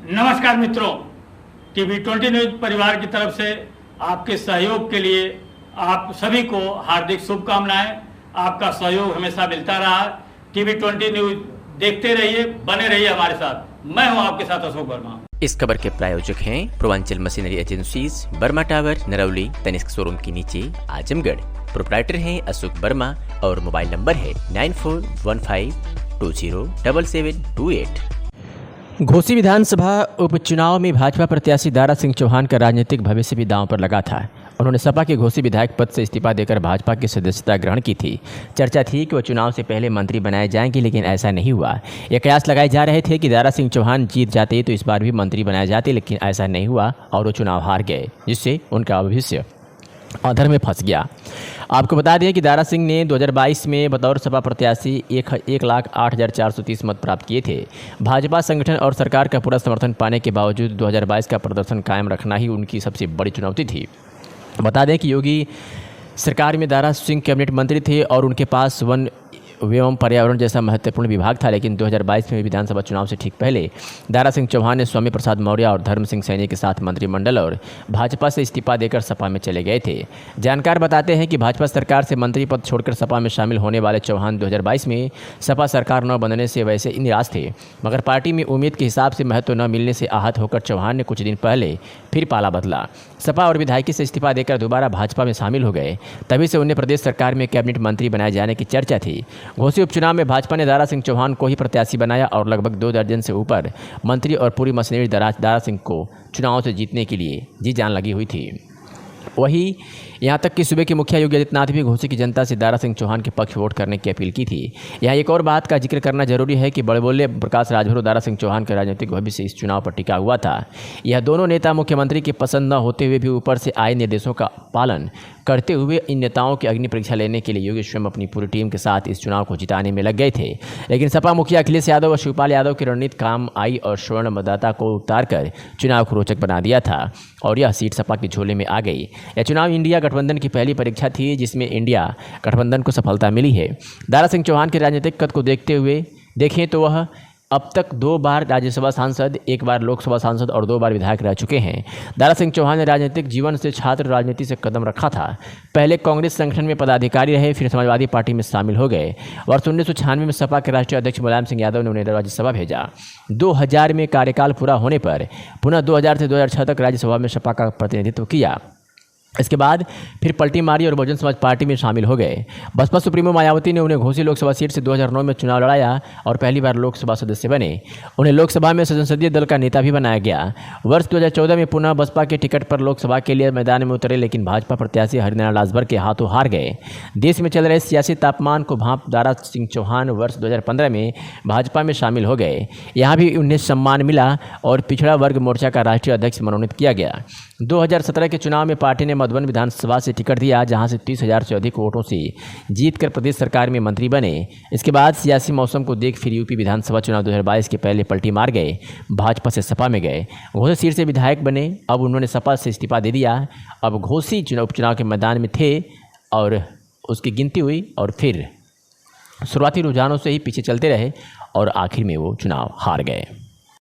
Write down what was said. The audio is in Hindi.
नमस्कार मित्रों, टीवी 20 न्यूज परिवार की तरफ से आपके सहयोग के लिए आप सभी को हार्दिक शुभकामनाएं। आपका सहयोग हमेशा मिलता रहा। टीवी 20 न्यूज देखते रहिए, बने रहिए हमारे साथ। मैं हूं आपके साथ अशोक वर्मा। इस खबर के प्रायोजक हैं Purvanchal machinery agencies, Burma tower, Narauli, Tanishq showroom के नीचे, आजमगढ़। प्रोप्राइटर हैं अशोक वर्मा और मोबाइल नंबर है 9415207728। घोसी विधानसभा उपचुनाव में भाजपा प्रत्याशी दारा सिंह चौहान का राजनीतिक भविष्य भी दांव पर लगा था। उन्होंने सपा के घोसी विधायक पद से इस्तीफा देकर भाजपा की सदस्यता ग्रहण की थी। चर्चा थी कि वो चुनाव से पहले मंत्री बनाए जाएंगे, लेकिन ऐसा नहीं हुआ। ये कयास लगाए जा रहे थे कि दारा सिंह चौहान जीत जाते तो इस बार भी मंत्री बनाए जाते, लेकिन ऐसा नहीं हुआ और वो चुनाव हार गए, जिससे उनका भविष्य अधर में फंस गया। आपको बता दें कि दारा सिंह ने 2022 में बतौर सपा प्रत्याशी 1,08,430 मत प्राप्त किए थे। भाजपा संगठन और सरकार का पूरा समर्थन पाने के बावजूद 2022 का प्रदर्शन कायम रखना ही उनकी सबसे बड़ी चुनौती थी। बता दें कि योगी सरकार में दारा सिंह कैबिनेट मंत्री थे और उनके पास वन एवं पर्यावरण जैसा महत्वपूर्ण विभाग था, लेकिन 2022 में विधानसभा चुनाव से ठीक पहले दारा सिंह चौहान ने स्वामी प्रसाद मौर्य और धर्म सिंह सैनी के साथ मंत्रिमंडल और भाजपा से इस्तीफा देकर सपा में चले गए थे। जानकार बताते हैं कि भाजपा सरकार से मंत्री पद छोड़कर सपा में शामिल होने वाले चौहान 2022 में सपा सरकार न बनने से वैसे निराश थे, मगर पार्टी में उम्मीद के हिसाब से महत्व न मिलने से आहत होकर चौहान ने कुछ दिन पहले फिर पाला बदला। सपा और विधायकी से इस्तीफा देकर दोबारा भाजपा में शामिल हो गए। तभी से उन्हें प्रदेश सरकार में कैबिनेट मंत्री बनाए जाने की चर्चा थी। घोसी उपचुनाव में भाजपा ने दारा सिंह चौहान को ही प्रत्याशी बनाया और लगभग 2 दर्जन से ऊपर मंत्री और पूरी मशीनरी दारा सिंह को चुनाव से जीतने के लिए जी जान लगी हुई थी। वहीं यहाँ तक कि सूबे के मुखिया योगी आदित्यनाथ भी घोसी की जनता से दारा सिंह चौहान के पक्ष वोट करने की अपील की थी। यहाँ एक और बात का जिक्र करना जरूरी है कि बड़बोले प्रकाश राजभर और दारा सिंह चौहान का राजनीतिक भविष्य इस चुनाव पर टिका हुआ था। यह दोनों नेता मुख्यमंत्री की पसंद न होते हुए भी ऊपर से आए निर्देशों का पालन करते हुए इन नेताओं की अग्नि परीक्षा लेने के लिए योगी स्वयं अपनी पूरी टीम के साथ इस चुनाव को जिताने में लग गए थे। लेकिन सपा मुखिया अखिलेश यादव और शिवपाल यादव की रणनीति काम आई और स्वर्ण मतदाता को उतारकर चुनाव को रोचक बना दिया था और यह सीट सपा के झोले में आ गई। यह चुनाव इंडिया गठबंधन की पहली परीक्षा थी जिसमें इंडिया गठबंधन को सफलता मिली है। दारा सिंह चौहान के राजनीतिक कद को देखते हुए देखें तो वह अब तक 2 बार राज्यसभा सांसद, 1 बार लोकसभा सांसद और 2 बार विधायक रह चुके हैं। दारा सिंह चौहान ने राजनीतिक जीवन से छात्र राजनीति से कदम रखा था। पहले कांग्रेस संगठन में पदाधिकारी रहे, फिर समाजवादी पार्टी में शामिल हो गए। वर्ष 1996 में सपा के राष्ट्रीय अध्यक्ष मुलायम सिंह यादव ने उन्हें राज्यसभा भेजा। 2000 में कार्यकाल पूरा होने पर पुनः 2000 से 2006 तक राज्यसभा में सपा का प्रतिनिधित्व किया। इसके बाद फिर पलटी मारी और बहुजन समाज पार्टी में शामिल हो गए। बसपा सुप्रीमो मायावती ने उन्हें घोसी लोकसभा सीट से 2009 में चुनाव लड़ाया और पहली बार लोकसभा सदस्य बने। उन्हें लोकसभा में संसदीय दल का नेता भी बनाया गया। वर्ष 2014 में पुनः बसपा के टिकट पर लोकसभा के लिए मैदान में उतरे, लेकिन भाजपा प्रत्याशी हरिनारायण राजभर के हाथों हार गए। देश में चल रहे सियासी तापमान को भांप दारा सिंह चौहान वर्ष 2015 में भाजपा में शामिल हो गए। यहाँ भी उन्हें सम्मान मिला और पिछड़ा वर्ग मोर्चा का राष्ट्रीय अध्यक्ष मनोनीत किया गया। 2017 के चुनाव में पार्टी ने मधुबन विधानसभा से टिकट दिया, जहां से 30,000 से अधिक वोटों से जीतकर प्रदेश सरकार में मंत्री बने। इसके बाद सियासी मौसम को देख फिर यूपी विधानसभा चुनाव 2022 के पहले पलटी मार गए, भाजपा से सपा में गए। घोसी सीट से विधायक बने, अब उन्होंने सपा से इस्तीफा दे दिया। अब घोसी उपचुनाव के मैदान में थे और उसकी गिनती हुई और फिर शुरुआती रुझानों से ही पीछे चलते रहे और आखिर में वो चुनाव हार गए।